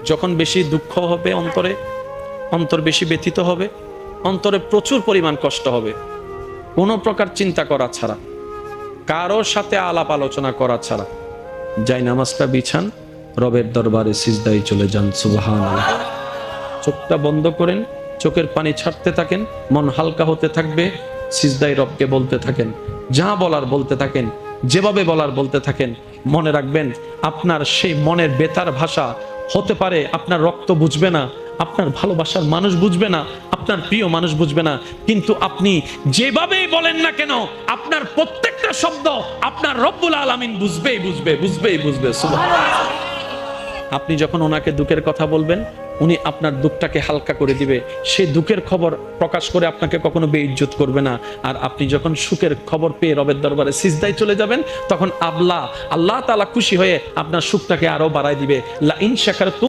যখন বেশি দুঃখ হবে অন্তরে, অন্তর বেশি ব্যথিত হবে, অন্তরে প্রচুর পরিমাণ কষ্ট হবে, কোনো প্রকার চিন্তা করা ছাড়া, কারোর সাথে আলাপ আলোচনা করা ছাড়া যাই নামাজটা বিছান, রবের দরবারে সিজদায় চলে যান। সুবহানাল্লাহ। চোখটা বন্ধ করেন, চোখের পানি ছাড়তে থাকেন, মন হালকা হতে থাকবে, সিজদায় রবকে বলতে থাকেন, যা বলার বলতে থাকেন, যেভাবে বলার বলতে থাকেন। মনে রাখবেন আপনার সেই মনের বেতার ভাষা হতে পারে আপনার রক্ত বুঝবে না, আপনার ভালোবাসার মানুষ বুঝবে না, আপনার প্রিয় মানুষ বুঝবে না, কিন্তু আপনি যেভাবেই বলেন না কেন আপনার প্রত্যেকটা শব্দ আপনার রব্বুল আলামিন বুঝবেই বুঝবে। সুবহানাল্লাহ। আপনি যখন ওনাকে দুঃখের কথা বলবেন, উনি আপনার দুঃখটাকে হালকা করে দিবে, সেই দুঃখের খবর প্রকাশ করে আপনাকে কখনো বেইজ্জত করবে না। আর আপনি যখন সুখের খবর পেয়ে রবের দরবারে সিজদায় চলে যাবেন, তখন আল্লাহ তাআলা খুশি হয়ে আপনার সুখটাকে আরো বাড়ায় দিবে। লা ইন শাকারতুম